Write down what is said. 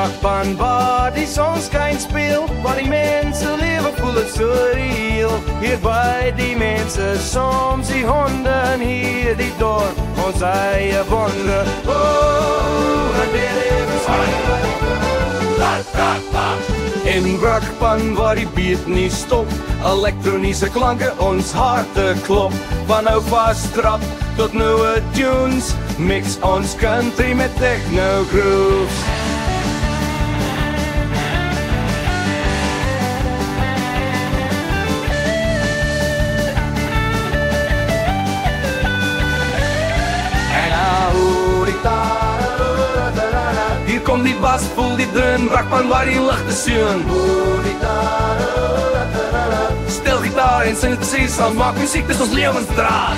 brakbaan waar die sonskyn speel, waar die mense lewe voel het so reëel. Hier by die mense, soms die honde en hier die dorp, ons eie wonder. Oh, en die lewe in brakbaan waar die beat nie stop, elektroniese klanke ons harte klop. Van ou fast trap tot nieuwe tunes, mix ons country met techno grooves. Hier kom die bas, voel die drum, brakbaan waar die lichte seun. Stel gitaar en sing het precies, ons maak muziek, dis ons levensdraad.